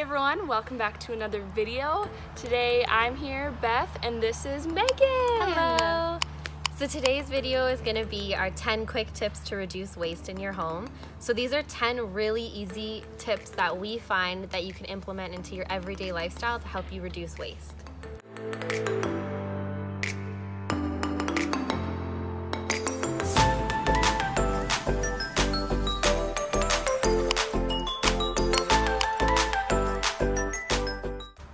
everyone, welcome back to another video. Today I'm here, Beth, and this is Megan. Hello. So today's video is going to be our 10 quick tips to reduce waste in your home. So these are 10 really easy tips that we find that you can implement into your everyday lifestyle to help you reduce waste.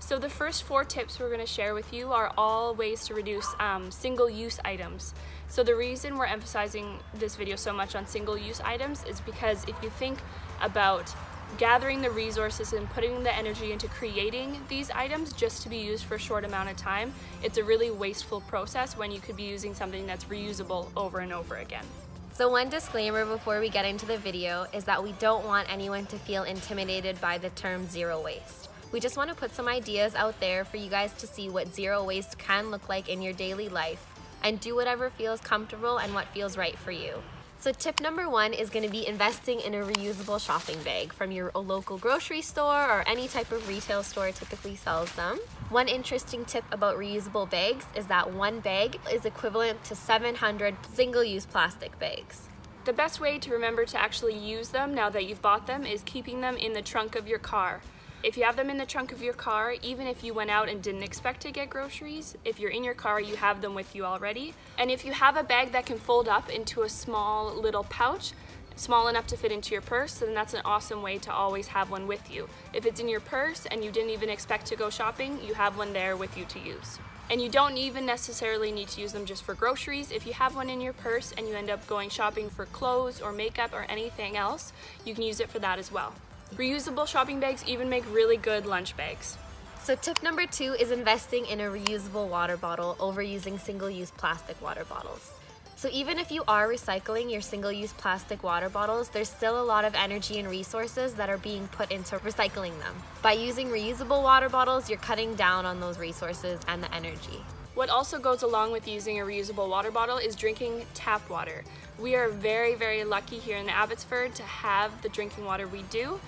So the first 4 tips we're going to share with you are all ways to reduce single-use items. So the reason we're emphasizing this video so much on single-use items is because if you think about gathering the resources and putting the energy into creating these items just to be used for a short amount of time, it's a really wasteful process when you could be using something that's reusable over and over again. So one disclaimer before we get into the video is that we don't want anyone to feel intimidated by the term zero waste. We just want to put some ideas out there for you guys to see what zero waste can look like in your daily life and do whatever feels comfortable and what feels right for you. So tip number 1 is going to be investing in a reusable shopping bag from your local grocery store or any type of retail store typically sells them. One interesting tip about reusable bags is that one bag is equivalent to 700 single-use plastic bags. The best way to remember to actually use them now that you've bought them is keeping them in the trunk of your car. If you have them in the trunk of your car, even if you went out and didn't expect to get groceries, if you're in your car, you have them with you already. And if you have a bag that can fold up into a small little pouch, small enough to fit into your purse, then that's an awesome way to always have one with you. If it's in your purse and you didn't even expect to go shopping, you have one there with you to use. And you don't even necessarily need to use them just for groceries. If you have one in your purse and you end up going shopping for clothes or makeup or anything else, you can use it for that as well. Reusable shopping bags even make really good lunch bags. So tip number 2 is investing in a reusable water bottle over using single-use plastic water bottles. So even if you are recycling your single-use plastic water bottles, there's still a lot of energy and resources that are being put into recycling them. By using reusable water bottles, you're cutting down on those resources and the energy. What also goes along with using a reusable water bottle is drinking tap water. We are very, very lucky here in Abbotsford to have the drinking water we do,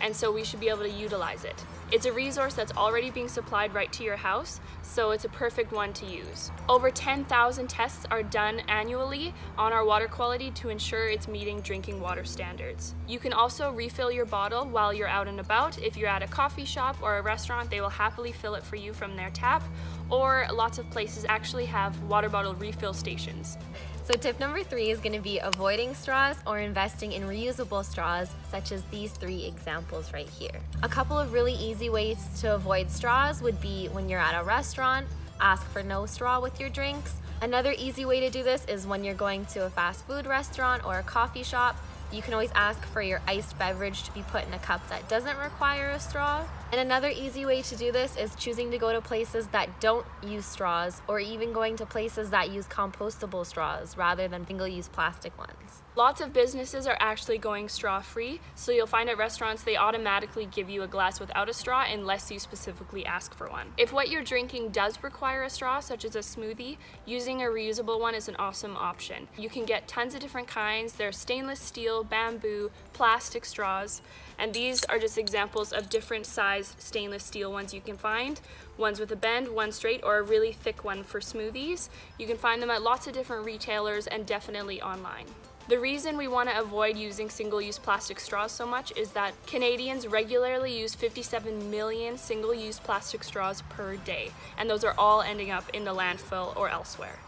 and so we should be able to utilize it. It's a resource that's already being supplied right to your house, so it's a perfect one to use. Over 10,000 tests are done annually on our water quality to ensure it's meeting drinking water standards. You can also refill your bottle while you're out and about. If you're at a coffee shop or a restaurant, they will happily fill it for you from their tap, or lots of places actually have water bottle refill stations. So tip number 3 is going to be avoiding straws or investing in reusable straws, such as these 3 examples right here. A couple of really easy ways to avoid straws would be when you're at a restaurant, ask for no straw with your drinks. Another easy way to do this is when you're going to a fast food restaurant or a coffee shop. You can always ask for your iced beverage to be put in a cup that doesn't require a straw. And another easy way to do this is choosing to go to places that don't use straws, or even going to places that use compostable straws rather than single-use plastic ones. Lots of businesses are actually going straw-free, so you'll find at restaurants they automatically give you a glass without a straw unless you specifically ask for one. If what you're drinking does require a straw, such as a smoothie, using a reusable one is an awesome option. You can get tons of different kinds. There's stainless steel, bamboo, plastic straws, and these are just examples of different size stainless steel ones you can find. Ones with a bend, one straight, or a really thick one for smoothies. You can find them at lots of different retailers and definitely online. The reason we want to avoid using single-use plastic straws so much is that Canadians regularly use 57 million single-use plastic straws per day, and those are all ending up in the landfill or elsewhere.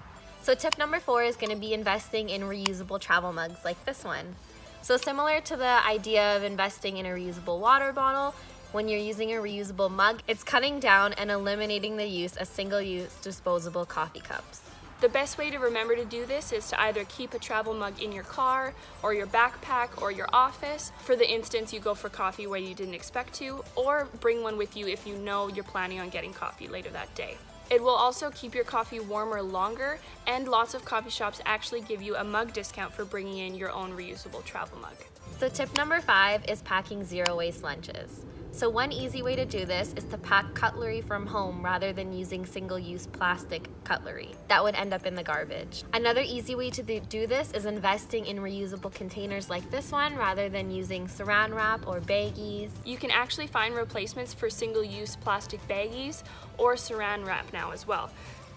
So tip number 4 is going to be investing in reusable travel mugs like this one. So similar to the idea of investing in a reusable water bottle, when you're using a reusable mug, it's cutting down and eliminating the use of single-use disposable coffee cups. The best way to remember to do this is to either keep a travel mug in your car or your backpack or your office for the instance you go for coffee where you didn't expect to, or bring one with you if you know you're planning on getting coffee later that day. It will also keep your coffee warmer longer, and lots of coffee shops actually give you a mug discount for bringing in your own reusable travel mug. So tip number 5 is packing zero waste lunches. So one easy way to do this is to pack cutlery from home rather than using single-use plastic cutlery. That would end up in the garbage. Another easy way to do this is investing in reusable containers like this one rather than using saran wrap or baggies. You can actually find replacements for single-use plastic baggies or saran wrap now as well.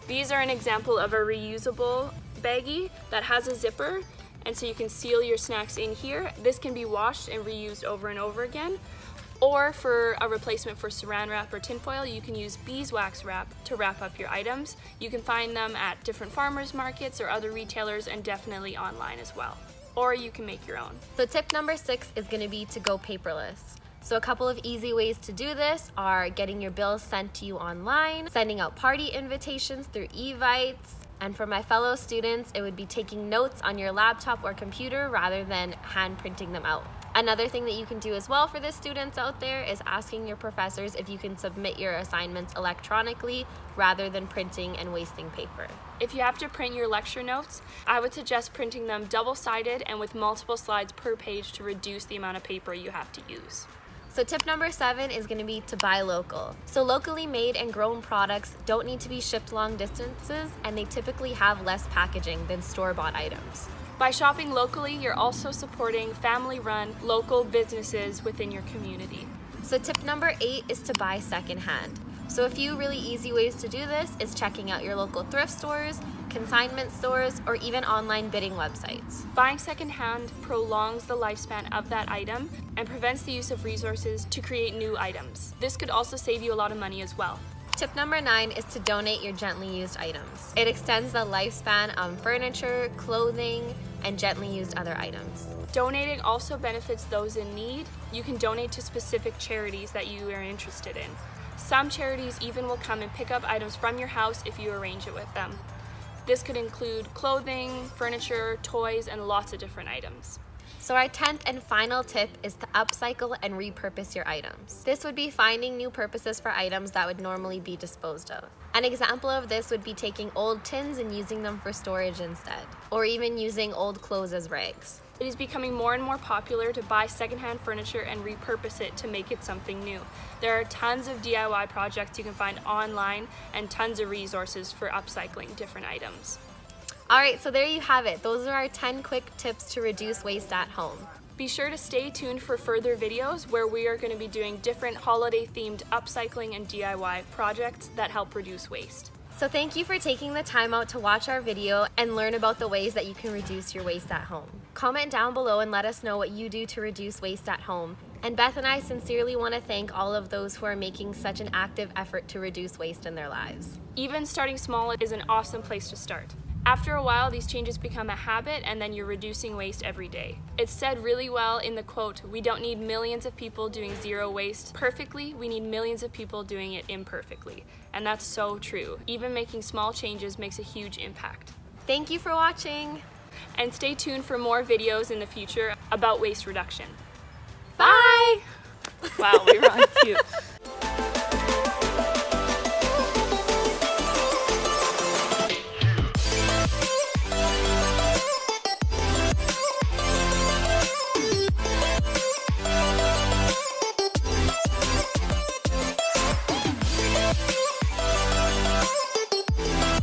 These are an example of a reusable baggie that has a zipper, and so you can seal your snacks in here. This can be washed and reused over and over again. Or for a replacement for saran wrap or tinfoil, you can use beeswax wrap to wrap up your items. You can find them at different farmers markets or other retailers, and definitely online as well. Or you can make your own. So tip number 6 is going to be to go paperless. So a couple of easy ways to do this are getting your bills sent to you online, sending out party invitations through Evites, and for my fellow students, it would be taking notes on your laptop or computer rather than hand printing them out. Another thing that you can do as well for the students out there is asking your professors if you can submit your assignments electronically rather than printing and wasting paper. If you have to print your lecture notes, I would suggest printing them double-sided and with multiple slides per page to reduce the amount of paper you have to use. So tip number 7 is going to be to buy local. So locally made and grown products don't need to be shipped long distances, and they typically have less packaging than store-bought items. By shopping locally, you're also supporting family-run local businesses within your community. So tip number 8 is to buy secondhand. So a few really easy ways to do this is checking out your local thrift stores, consignment stores, or even online bidding websites. Buying secondhand prolongs the lifespan of that item and prevents the use of resources to create new items. This could also save you a lot of money as well. Tip number 9 is to donate your gently used items. It extends the lifespan of furniture, clothing, and gently used other items. Donating also benefits those in need. You can donate to specific charities that you are interested in. Some charities even will come and pick up items from your house if you arrange it with them. This could include clothing, furniture, toys, and lots of different items. So our 10th and final tip is to upcycle and repurpose your items. This would be finding new purposes for items that would normally be disposed of. An example of this would be taking old tins and using them for storage instead, or even using old clothes as rags. It is becoming more and more popular to buy secondhand furniture and repurpose it to make it something new. There are tons of DIY projects you can find online and tons of resources for upcycling different items. Alright, so there you have it. Those are our 10 quick tips to reduce waste at home. Be sure to stay tuned for further videos where we are going to be doing different holiday-themed upcycling and DIY projects that help reduce waste. So thank you for taking the time out to watch our video and learn about the ways that you can reduce your waste at home. Comment down below and let us know what you do to reduce waste at home. And Beth and I sincerely want to thank all of those who are making such an active effort to reduce waste in their lives. Even starting small is an awesome place to start. After a while, these changes become a habit, and then you're reducing waste every day. It's said really well in the quote, "We don't need millions of people doing zero waste perfectly, we need millions of people doing it imperfectly." And that's so true. Even making small changes makes a huge impact. Thank you for watching. And stay tuned for more videos in the future about waste reduction. Bye! Wow, we were on cue.